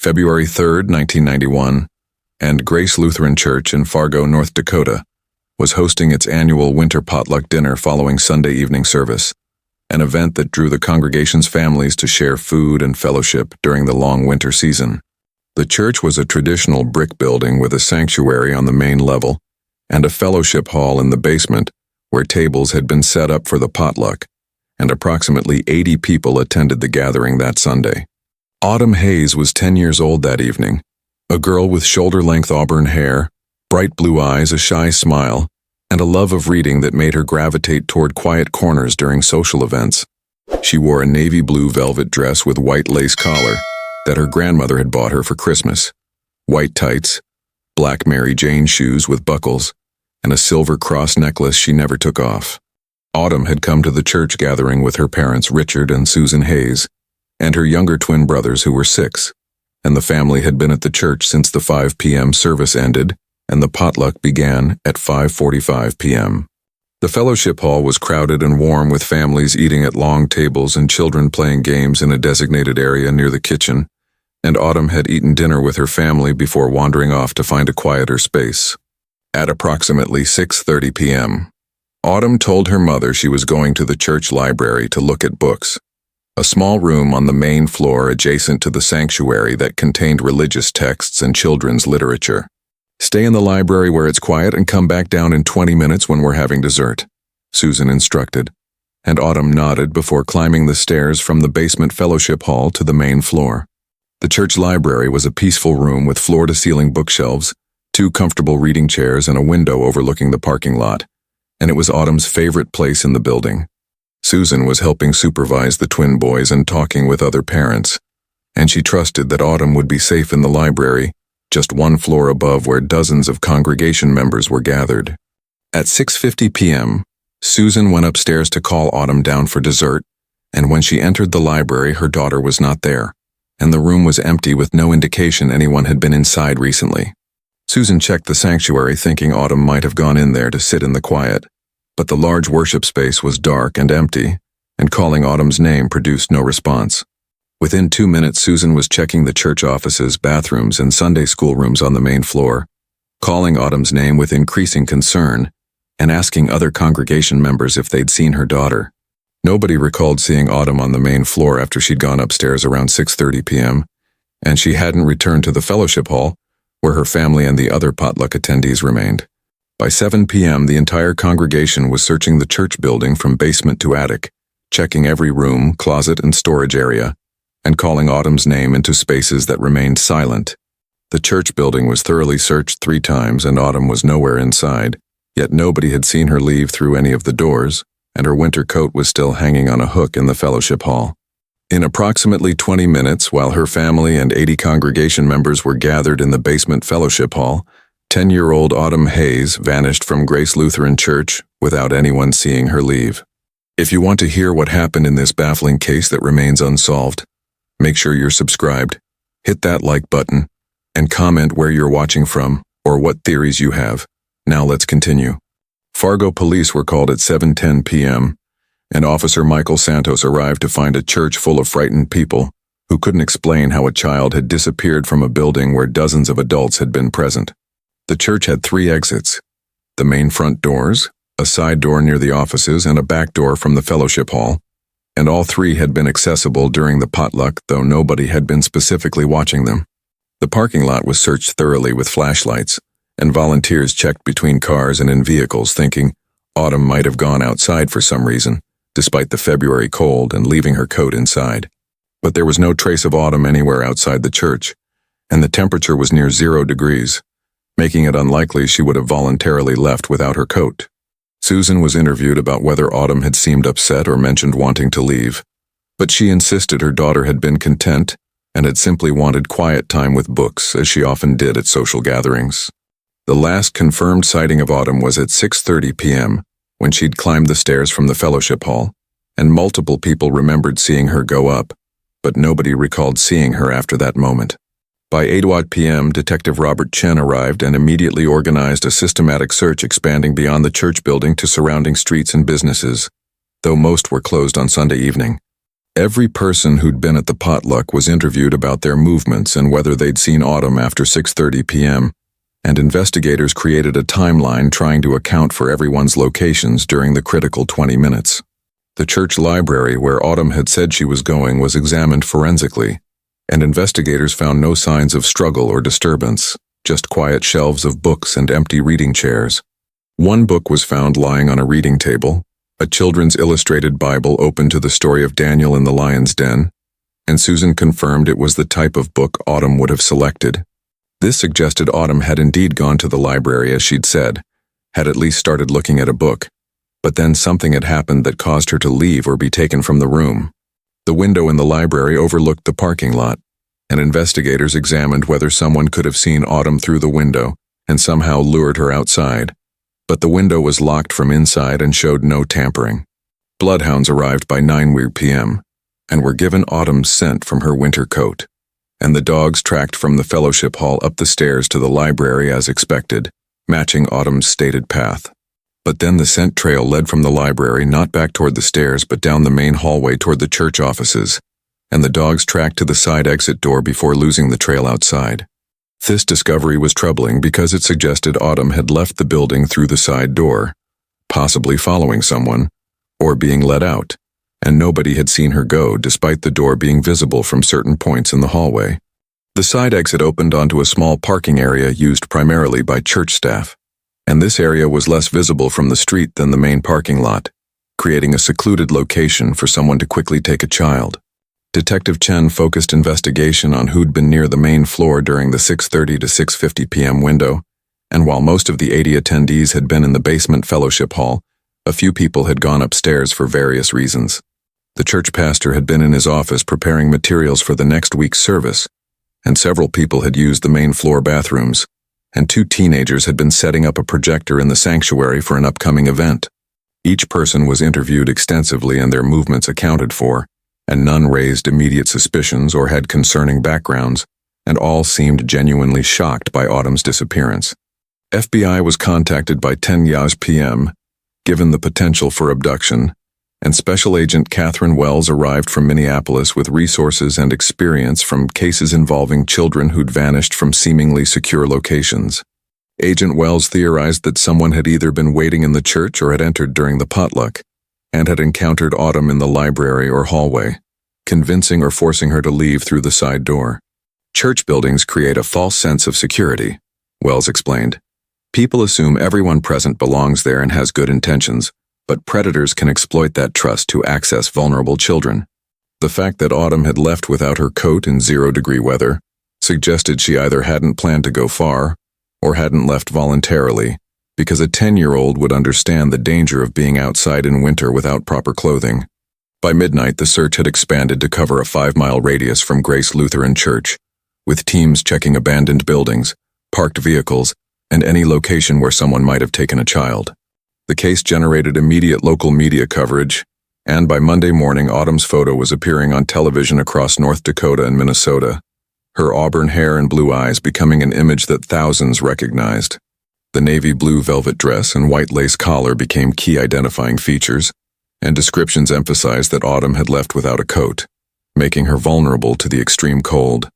February 3, 1991, and Grace Lutheran Church in Fargo, North Dakota, was hosting its annual winter potluck dinner following Sunday evening service, an event that drew the congregation's families to share food and fellowship during the long winter season. The church was a traditional brick building with a sanctuary on the main level and a fellowship hall in the basement where tables had been set up for the potluck, and approximately 80 people attended the gathering that Sunday. Autumn Hayes was 10 years old that evening, a girl with shoulder-length auburn hair, bright blue eyes, a shy smile, and a love of reading that made her gravitate toward quiet corners during social events. She wore a navy blue velvet dress with white lace collar that her grandmother had bought her for Christmas, white tights, black Mary Jane shoes with buckles, and a silver cross necklace she never took off. Autumn had come to the church gathering with her parents Richard and Susan Hayes, and her younger twin brothers who were 6, and the family had been at the church since the 5 p.m. service ended and the potluck began at 5:45 p.m. The fellowship hall was crowded and warm with families eating at long tables and children playing games in a designated area near the kitchen, and Autumn had eaten dinner with her family before wandering off to find a quieter space. At approximately 6:30 p.m., Autumn told her mother she was going to the church library to look at books, a small room on the main floor adjacent to the sanctuary that contained religious texts and children's literature. "Stay in the library where it's quiet and come back down in 20 minutes when we're having dessert," Susan instructed, and Autumn nodded before climbing the stairs from the basement fellowship hall to the main floor. The church library was a peaceful room with floor-to-ceiling bookshelves, 2 comfortable reading chairs, and a window overlooking the parking lot, and it was Autumn's favorite place in the building. Susan was helping supervise the twin boys and talking with other parents, and she trusted that Autumn would be safe in the library, just 1 floor above where dozens of congregation members were gathered. At 6:50 p.m., Susan went upstairs to call Autumn down for dessert, and when she entered the library, her daughter was not there, and the room was empty with no indication anyone had been inside recently. Susan checked the sanctuary thinking Autumn might have gone in there to sit in the quiet, but the large worship space was dark and empty, and calling Autumn's name produced no response. Within 2 minutes, Susan was checking the church offices, bathrooms, and Sunday school rooms on the main floor, calling Autumn's name with increasing concern, and asking other congregation members if they'd seen her daughter. Nobody recalled seeing Autumn on the main floor after she'd gone upstairs around 6:30 p.m., and she hadn't returned to the fellowship hall, where her family and the other potluck attendees remained. By 7 p.m., the entire congregation was searching the church building from basement to attic, checking every room, closet, and storage area, and calling Autumn's name into spaces that remained silent. The church building was thoroughly searched 3 times, and Autumn was nowhere inside, yet nobody had seen her leave through any of the doors, and her winter coat was still hanging on a hook in the fellowship hall. In approximately 20 minutes, while her family and 80 congregation members were gathered in the basement fellowship hall, 10-year-old Autumn Hayes vanished from Grace Lutheran Church without anyone seeing her leave. If you want to hear what happened in this baffling case that remains unsolved, make sure you're subscribed, hit that like button, and comment where you're watching from or what theories you have. Now let's continue. Fargo police were called at 7:10 p.m., and Officer Michael Santos arrived to find a church full of frightened people who couldn't explain how a child had disappeared from a building where dozens of adults had been present. The church had 3 exits: the main front doors, a side door near the offices, and a back door from the fellowship hall, and all 3 had been accessible during the potluck, though nobody had been specifically watching them. The parking lot was searched thoroughly with flashlights, and volunteers checked between cars and in vehicles thinking Autumn might have gone outside for some reason, despite the February cold, and leaving her coat inside. But there was no trace of Autumn anywhere outside the church, and the temperature was near 0 degrees, making it unlikely she would have voluntarily left without her coat. Susan was interviewed about whether Autumn had seemed upset or mentioned wanting to leave, but she insisted her daughter had been content and had simply wanted quiet time with books, as she often did at social gatherings. The last confirmed sighting of Autumn was at 6:30 p.m., when she'd climbed the stairs from the fellowship hall, and multiple people remembered seeing her go up, but nobody recalled seeing her after that moment. By 8 p.m., Detective Robert Chen arrived and immediately organized a systematic search expanding beyond the church building to surrounding streets and businesses, though most were closed on Sunday evening. Every person who'd been at the potluck was interviewed about their movements and whether they'd seen Autumn after 6:30 p.m., and investigators created a timeline trying to account for everyone's locations during the critical 20 minutes. The church library where Autumn had said she was going was examined forensically, and investigators found no signs of struggle or disturbance, just quiet shelves of books and empty reading chairs. One book was found lying on a reading table, a children's illustrated Bible open to the story of Daniel in the lion's den, and Susan confirmed it was the type of book Autumn would have selected. This suggested Autumn had indeed gone to the library as she'd said, had at least started looking at a book, but then something had happened that caused her to leave or be taken from the room. The window in the library overlooked the parking lot, and investigators examined whether someone could have seen Autumn through the window and somehow lured her outside. But the window was locked from inside and showed no tampering. Bloodhounds arrived by 9 p.m. and were given Autumn's scent from her winter coat, and the dogs tracked from the fellowship hall up the stairs to the library as expected, matching Autumn's stated path. But then the scent trail led from the library not back toward the stairs but down the main hallway toward the church offices, and the dogs tracked to the side exit door before losing the trail outside. This discovery was troubling because it suggested Autumn had left the building through the side door, possibly following someone, or being let out, and nobody had seen her go despite the door being visible from certain points in the hallway. The side exit opened onto a small parking area used primarily by church staff, and this area was less visible from the street than the main parking lot, creating a secluded location for someone to quickly take a child. Detective Chen focused investigation on who'd been near the main floor during the 6:30 to 6:50 p.m. window, and while most of the 80 attendees had been in the basement fellowship hall, a few people had gone upstairs for various reasons. The church pastor had been in his office preparing materials for the next week's service, and several people had used the main floor bathrooms, and 2 teenagers had been setting up a projector in the sanctuary for an upcoming event. Each person was interviewed extensively and their movements accounted for, and none raised immediate suspicions or had concerning backgrounds, and all seemed genuinely shocked by Autumn's disappearance. FBI was contacted by 10 p.m., given the potential for abduction, and Special Agent Catherine Wells arrived from Minneapolis with resources and experience from cases involving children who'd vanished from seemingly secure locations. Agent Wells theorized that someone had either been waiting in the church or had entered during the potluck, and had encountered Autumn in the library or hallway, convincing or forcing her to leave through the side door. Church buildings create a false sense of security, Wells explained. People assume everyone present belongs there and has good intentions, but predators can exploit that trust to access vulnerable children. The fact that Autumn had left without her coat in 0-degree weather suggested she either hadn't planned to go far or hadn't left voluntarily, because a 10-year-old would understand the danger of being outside in winter without proper clothing. By midnight, the search had expanded to cover a 5-mile radius from Grace Lutheran Church, with teams checking abandoned buildings, parked vehicles, and any location where someone might have taken a child. The case generated immediate local media coverage, and by Monday morning, Autumn's photo was appearing on television across North Dakota and Minnesota, her auburn hair and blue eyes becoming an image that thousands recognized. The navy blue velvet dress and white lace collar became key identifying features, and descriptions emphasized that Autumn had left without a coat, making her vulnerable to the extreme cold.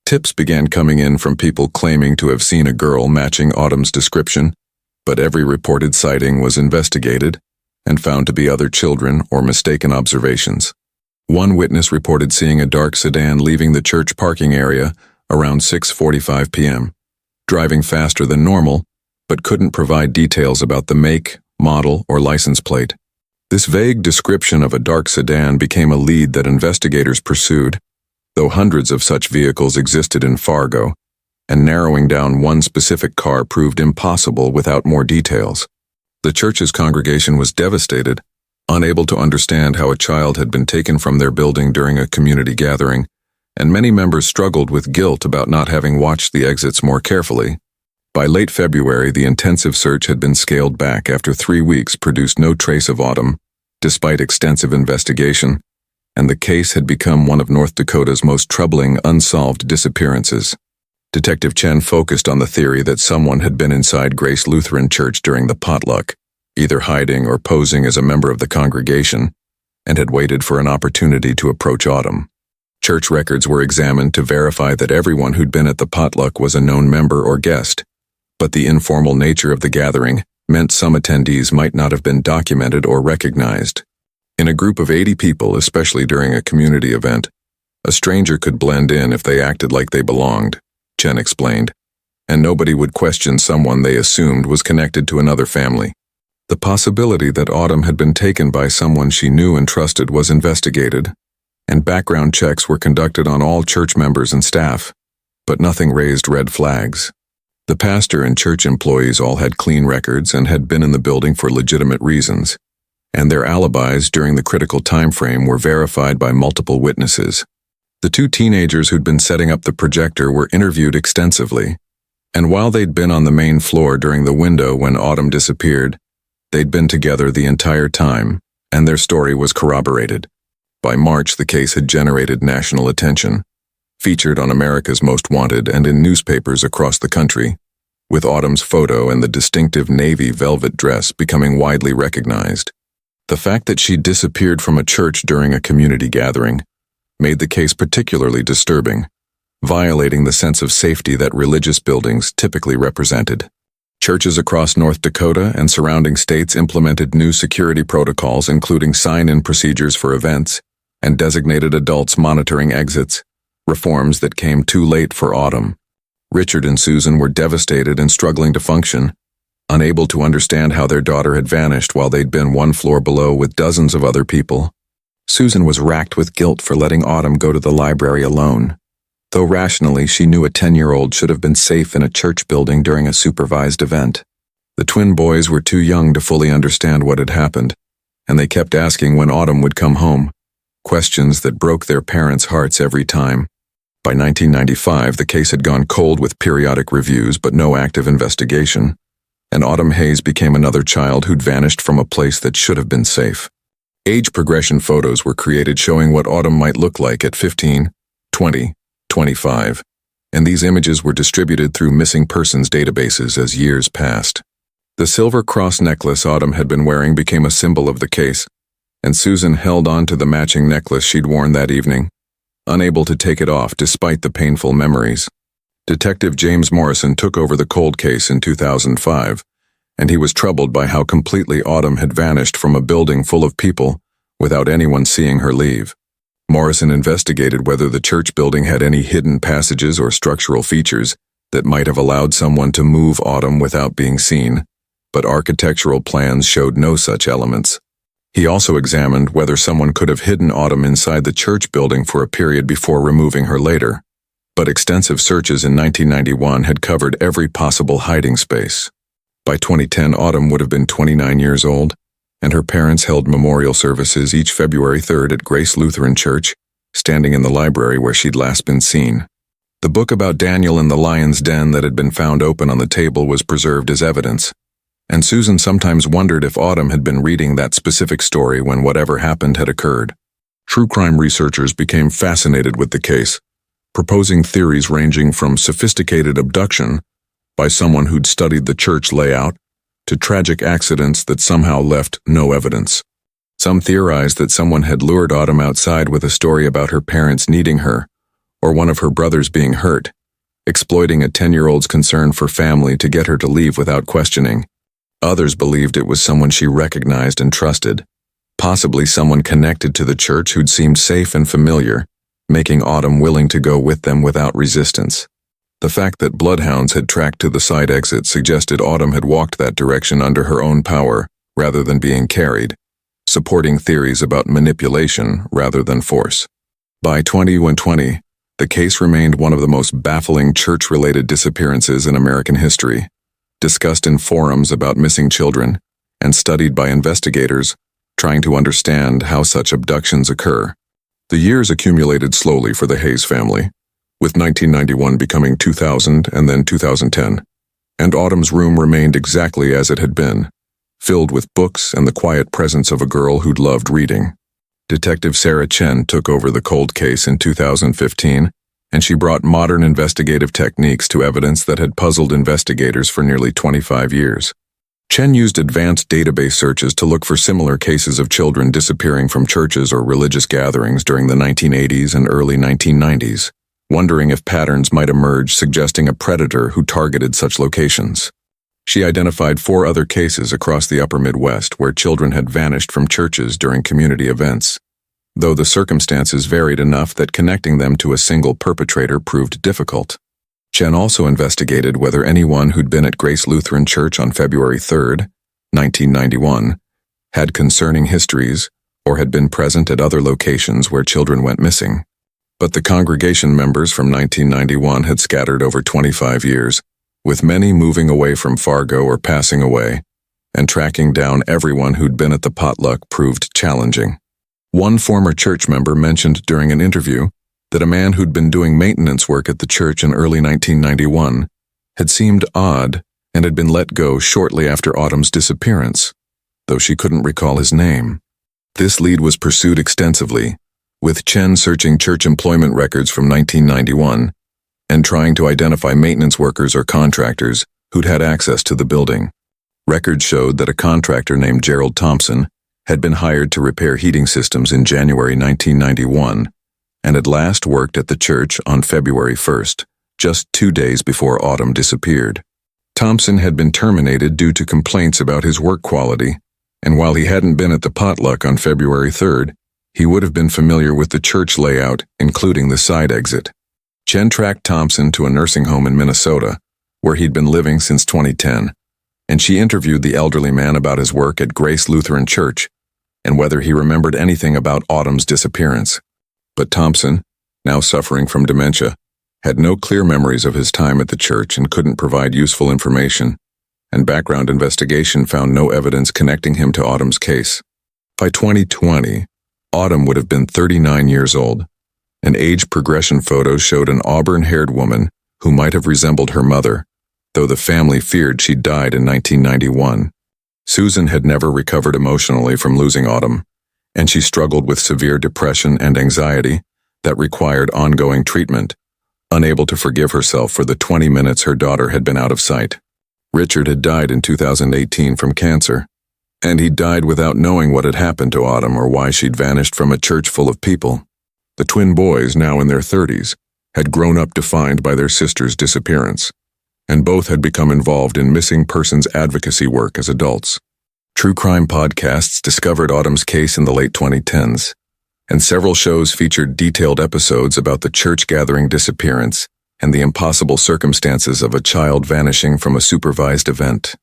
Tips began coming in from people claiming to have seen a girl matching Autumn's description, but every reported sighting was investigated and found to be other children or mistaken observations. One witness reported seeing a dark sedan leaving the church parking area around 6:45 p.m., driving faster than normal, but couldn't provide details about the make, model, or license plate. This vague description of a dark sedan became a lead that investigators pursued, though hundreds of such vehicles existed in Fargo, and narrowing down one specific car proved impossible without more details. The church's congregation was devastated, unable to understand how a child had been taken from their building during a community gathering, and many members struggled with guilt about not having watched the exits more carefully. By late February, the intensive search had been scaled back after 3 weeks produced no trace of Autumn, despite extensive investigation, and the case had become one of North Dakota's most troubling unsolved disappearances. Detective Chen focused on the theory that someone had been inside Grace Lutheran Church during the potluck, either hiding or posing as a member of the congregation, and had waited for an opportunity to approach Autumn. Church records were examined to verify that everyone who'd been at the potluck was a known member or guest, but the informal nature of the gathering meant some attendees might not have been documented or recognized. In a group of 80 people, especially during a community event, a stranger could blend in if they acted like they belonged, Chen explained, and nobody would question someone they assumed was connected to another family. The possibility that Autumn had been taken by someone she knew and trusted was investigated, and background checks were conducted on all church members and staff, but nothing raised red flags. The pastor and church employees all had clean records and had been in the building for legitimate reasons, and their alibis during the critical time frame were verified by multiple witnesses. The two teenagers who'd been setting up the projector were interviewed extensively, and while they'd been on the main floor during the window when Autumn disappeared, they'd been together the entire time, and their story was corroborated. By March, the case had generated national attention, featured on America's Most Wanted and in newspapers across the country, with Autumn's photo and the distinctive navy velvet dress becoming widely recognized. The fact that she disappeared from a church during a community gathering made the case particularly disturbing, violating the sense of safety that religious buildings typically represented. Churches across North Dakota and surrounding states implemented new security protocols, including sign-in procedures for events and designated adults monitoring exits, reforms that came too late for Autumn. Richard and Susan were devastated and struggling to function, unable to understand how their daughter had vanished while they'd been one floor below with dozens of other people. Susan was racked with guilt for letting Autumn go to the library alone, though rationally she knew a 10-year-old should have been safe in a church building during a supervised event. The twin boys were too young to fully understand what had happened, and they kept asking when Autumn would come home, questions that broke their parents' hearts every time. By 1995, the case had gone cold with periodic reviews but no active investigation, and Autumn Hayes became another child who'd vanished from a place that should have been safe. Age progression photos were created showing what Autumn might look like at 15, 20, 25, and these images were distributed through missing persons databases as years passed. The silver cross necklace Autumn had been wearing became a symbol of the case, and Susan held on to the matching necklace she'd worn that evening, unable to take it off despite the painful memories. Detective James Morrison took over the cold case in 2005, and he was troubled by how completely Autumn had vanished from a building full of people without anyone seeing her leave. Morrison investigated whether the church building had any hidden passages or structural features that might have allowed someone to move Autumn without being seen, but architectural plans showed no such elements. He also examined whether someone could have hidden Autumn inside the church building for a period before removing her later, but extensive searches in 1991 had covered every possible hiding space. By 2010, Autumn would have been 29 years old, and her parents held memorial services each February 3rd at Grace Lutheran Church, standing in the library where she'd last been seen. The book about Daniel in the lion's den that had been found open on the table was preserved as evidence, and Susan sometimes wondered if Autumn had been reading that specific story when whatever happened had occurred. True crime researchers became fascinated with the case, proposing theories ranging from sophisticated abduction by someone who'd studied the church layout to tragic accidents that somehow left no evidence. Some theorized that someone had lured Autumn outside with a story about her parents needing her, or one of her brothers being hurt, exploiting a 10-year-old's concern for family to get her to leave without questioning. Others believed it was someone she recognized and trusted, possibly someone connected to the church who'd seemed safe and familiar, making Autumn willing to go with them without resistance. The fact that bloodhounds had tracked to the side exit suggested Autumn had walked that direction under her own power rather than being carried, supporting theories about manipulation rather than force. By 2020, the case remained one of the most baffling church-related disappearances in American history, discussed in forums about missing children, and studied by investigators trying to understand how such abductions occur. The years accumulated slowly for the Hayes family, with 1991 becoming 2000 and then 2010, and Autumn's room remained exactly as it had been, filled with books and the quiet presence of a girl who'd loved reading. Detective Sarah Chen took over the cold case in 2015, and she brought modern investigative techniques to evidence that had puzzled investigators for nearly 25 years. Chen used advanced database searches to look for similar cases of children disappearing from churches or religious gatherings during the 1980s and early 1990s, wondering if patterns might emerge suggesting a predator who targeted such locations. She identified 4 other cases across the upper Midwest where children had vanished from churches during community events, though the circumstances varied enough that connecting them to a single perpetrator proved difficult. Chen also investigated whether anyone who'd been at Grace Lutheran Church on February 3, 1991, had concerning histories or had been present at other locations where children went missing. But the congregation members from 1991 had scattered over 25 years, with many moving away from Fargo or passing away, and tracking down everyone who'd been at the potluck proved challenging. One former church member mentioned during an interview that a man who'd been doing maintenance work at the church in early 1991 had seemed odd and had been let go shortly after Autumn's disappearance, though she couldn't recall his name. This lead was pursued extensively, with Chen searching church employment records from 1991 and trying to identify maintenance workers or contractors who'd had access to the building. Records showed that a contractor named Gerald Thompson had been hired to repair heating systems in January 1991 and had last worked at the church on February 1st, just 2 days before Autumn disappeared. Thompson had been terminated due to complaints about his work quality, and while he hadn't been at the potluck on February 3rd, he would have been familiar with the church layout, including the side exit. Chen tracked Thompson to a nursing home in Minnesota, where he'd been living since 2010, and she interviewed the elderly man about his work at Grace Lutheran Church and whether he remembered anything about Autumn's disappearance. But Thompson, now suffering from dementia, had no clear memories of his time at the church and couldn't provide useful information, and background investigation found no evidence connecting him to Autumn's case. By 2020, Autumn would have been 39 years old. An age progression photo showed an auburn-haired woman who might have resembled her mother, though the family feared she'd died in 1991. Susan had never recovered emotionally from losing Autumn, and she struggled with severe depression and anxiety that required ongoing treatment, unable to forgive herself for the 20 minutes her daughter had been out of sight. Richard had died in 2018 from cancer, and he died without knowing what had happened to Autumn or why she'd vanished from a church full of people. The twin boys, now in their 30s, had grown up defined by their sister's disappearance, and both had become involved in missing persons advocacy work as adults. True crime podcasts discovered Autumn's case in the late 2010s, and several shows featured detailed episodes about the church gathering disappearance and the impossible circumstances of a child vanishing from a supervised event.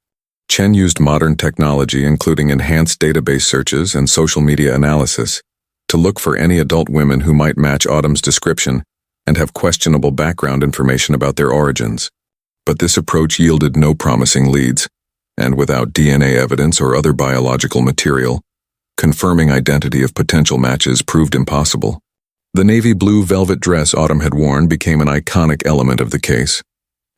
Chen used modern technology, including enhanced database searches and social media analysis, to look for any adult women who might match Autumn's description and have questionable background information about their origins. But this approach yielded no promising leads, and without DNA evidence or other biological material, confirming identity of potential matches proved impossible. The navy blue velvet dress Autumn had worn became an iconic element of the case,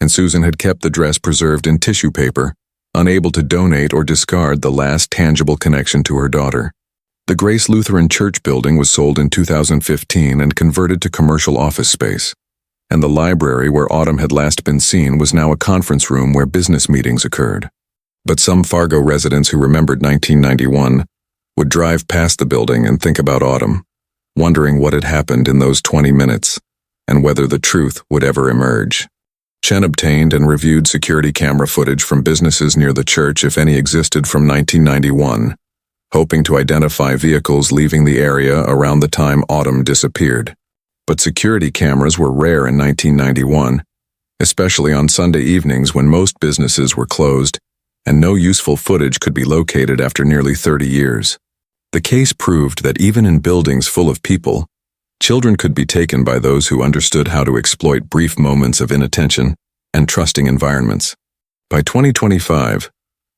and Susan had kept the dress preserved in tissue paper, unable to donate or discard the last tangible connection to her daughter. The Grace Lutheran Church building was sold in 2015 and converted to commercial office space, and the library where Autumn had last been seen was now a conference room where business meetings occurred. But some Fargo residents who remembered 1991 would drive past the building and think about Autumn, wondering what had happened in those 20 minutes and whether the truth would ever emerge. Chen obtained and reviewed security camera footage from businesses near the church, if any existed, from 1991, hoping to identify vehicles leaving the area around the time Autumn disappeared. But security cameras were rare in 1991, especially on Sunday evenings when most businesses were closed and no useful footage could be located after nearly 30 years. The case proved that even in buildings full of people, children could be taken by those who understood how to exploit brief moments of inattention and trusting environments. By 2025,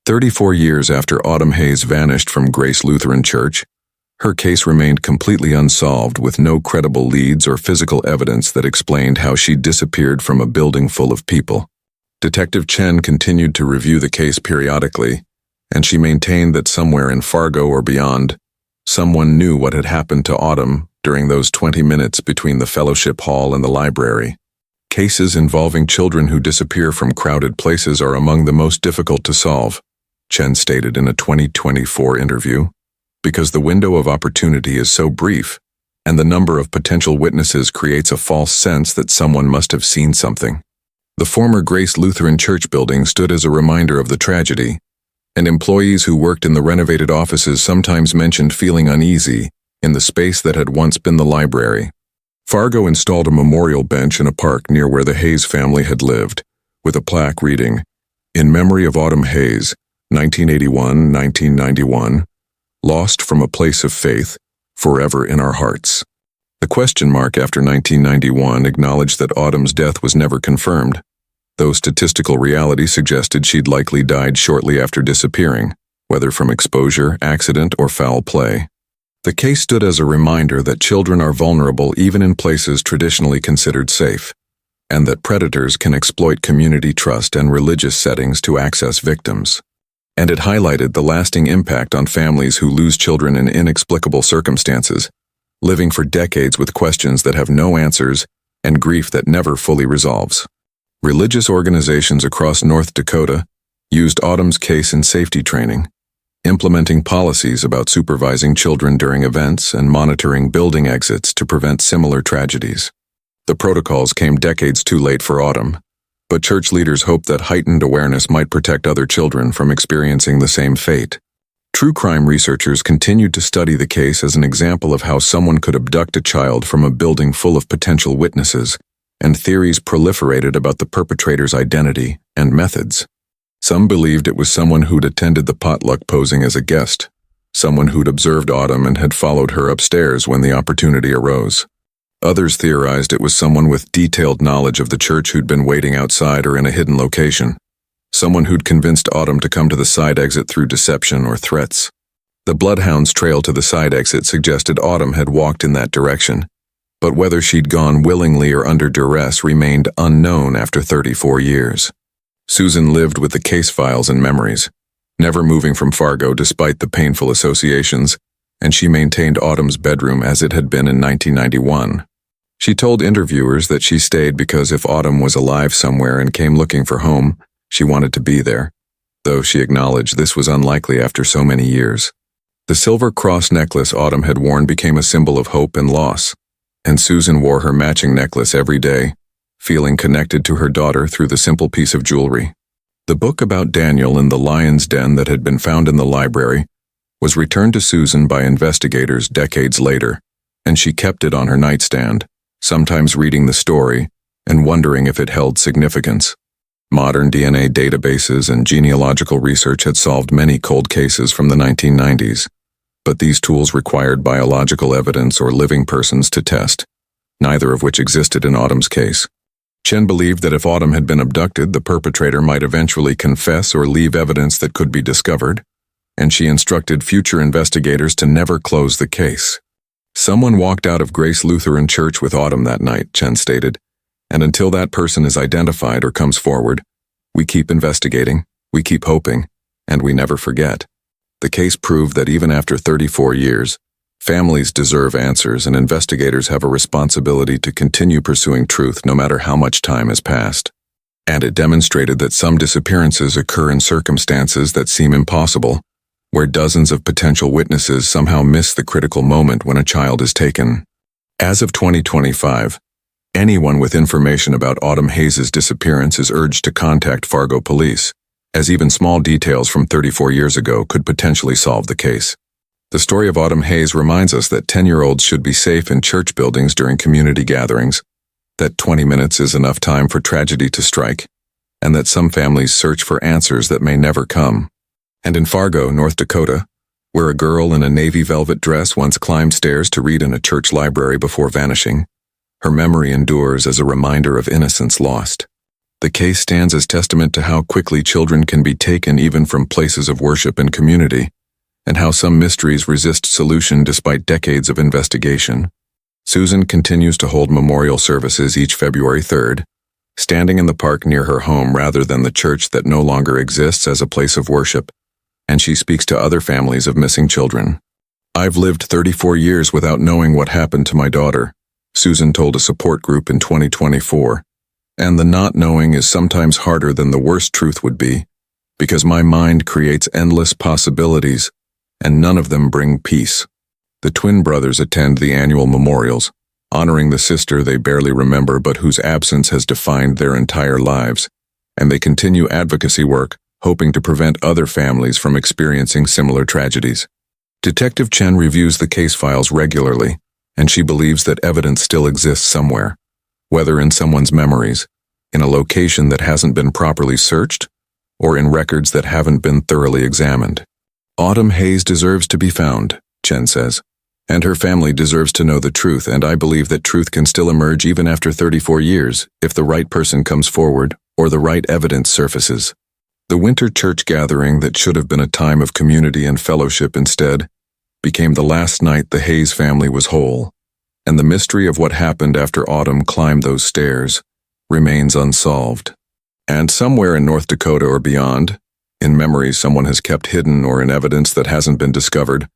34 years after Autumn Hayes vanished from Grace Lutheran Church, her case remained completely unsolved, with no credible leads or physical evidence that explained how she disappeared from a building full of people. Detective Chen continued to review the case periodically, and she maintained that somewhere in Fargo or beyond, someone knew what had happened to Autumn during those 20 minutes between the fellowship hall and the library. Cases involving children who disappear from crowded places are among the most difficult to solve. Chen stated in a 2024 interview, because the window of opportunity is so brief, and the number of potential witnesses creates a false sense that someone must have seen something. The former Grace Lutheran Church building stood as a reminder of the tragedy, and employees who worked in the renovated offices sometimes mentioned feeling uneasy in the space that had once been the library. Fargo installed a memorial bench in a park near where the Hayes family had lived, with a plaque reading, "In memory of Autumn Hayes, 1981-1991, lost from a place of faith, forever in our hearts." The question mark after 1991 acknowledged that Autumn's death was never confirmed, though statistical reality suggested she'd likely died shortly after disappearing, whether from exposure, accident, or foul play. The case stood as a reminder that children are vulnerable even in places traditionally considered safe, and that predators can exploit community trust and religious settings to access victims. And it highlighted the lasting impact on families who lose children in inexplicable circumstances, living for decades with questions that have no answers and grief that never fully resolves. Religious organizations across North Dakota used Autumn's case in safety training, implementing policies about supervising children during events and monitoring building exits to prevent similar tragedies. The protocols came decades too late for Autumn, but church leaders hoped that heightened awareness might protect other children from experiencing the same fate. True crime researchers continued to study the case as an example of how someone could abduct a child from a building full of potential witnesses, and theories proliferated about the perpetrator's identity and methods. Some believed it was someone who'd attended the potluck posing as a guest, someone who'd observed Autumn and had followed her upstairs when the opportunity arose. Others theorized it was someone with detailed knowledge of the church who'd been waiting outside or in a hidden location, someone who'd convinced Autumn to come to the side exit through deception or threats. The bloodhound's trail to the side exit suggested Autumn had walked in that direction, but whether she'd gone willingly or under duress remained unknown after 34 years. Susan lived with the case files and memories, never moving from Fargo despite the painful associations, and she maintained Autumn's bedroom as it had been in 1991. She told interviewers that she stayed because if Autumn was alive somewhere and came looking for home, she wanted to be there, though she acknowledged this was unlikely after so many years. The silver cross necklace Autumn had worn became a symbol of hope and loss, and Susan wore her matching necklace every day, feeling connected to her daughter through the simple piece of jewelry. The book about Daniel in the lion's den that had been found in the library was returned to Susan by investigators decades later, and she kept it on her nightstand, sometimes reading the story and wondering if it held significance. Modern DNA databases and genealogical research had solved many cold cases from the 1990s, but these tools required biological evidence or living persons to test, neither of which existed in Autumn's case. Chen believed that if Autumn had been abducted, the perpetrator might eventually confess or leave evidence that could be discovered, and she instructed future investigators to never close the case. "Someone walked out of Grace Lutheran Church with Autumn that night," Chen stated, "and until that person is identified or comes forward, we keep investigating, we keep hoping, and we never forget." The case proved that even after 34 years, families deserve answers and investigators have a responsibility to continue pursuing truth no matter how much time has passed. And it demonstrated that some disappearances occur in circumstances that seem impossible, where dozens of potential witnesses somehow miss the critical moment when a child is taken. As of 2025, anyone with information about Autumn Hayes' disappearance is urged to contact Fargo police, as even small details from 34 years ago could potentially solve the case. The story of Autumn Hayes reminds us that 10-year-olds should be safe in church buildings during community gatherings, that 20 minutes is enough time for tragedy to strike, and that some families search for answers that may never come. And in Fargo, North Dakota, where a girl in a navy velvet dress once climbed stairs to read in a church library before vanishing, her memory endures as a reminder of innocence lost. The case stands as testament to how quickly children can be taken even from places of worship and community, and how some mysteries resist solution despite decades of investigation. Susan continues to hold memorial services each February 3rd, standing in the park near her home rather than the church that no longer exists as a place of worship, and she speaks to other families of missing children. "I've lived 34 years without knowing what happened to my daughter," Susan told a support group in 2024, "and the not knowing is sometimes harder than the worst truth would be, because my mind creates endless possibilities, and none of them bring peace. The twin brothers attend the annual memorials, honoring the sister they barely remember but whose absence has defined their entire lives, and they continue advocacy work, hoping to prevent other families from experiencing similar tragedies. Detective Chen reviews the case files regularly, and she believes that evidence still exists somewhere, whether in someone's memories, in a location that hasn't been properly searched, or in records that haven't been thoroughly examined. Autumn Hayes deserves to be found, Chen says, and her family deserves to know the truth, and I believe that truth can still emerge even after 34 years if the right person comes forward or the right evidence surfaces. The winter church gathering that should have been a time of community and fellowship instead became the last night the Hayes family was whole, and the mystery of what happened after Autumn climbed those stairs remains unsolved. And somewhere in North Dakota or beyond, in memories someone has kept hidden or in evidence that hasn't been discovered,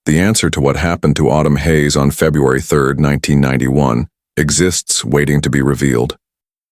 the answer to what happened to Autumn Hayes on February 3, 1991, exists waiting to be revealed.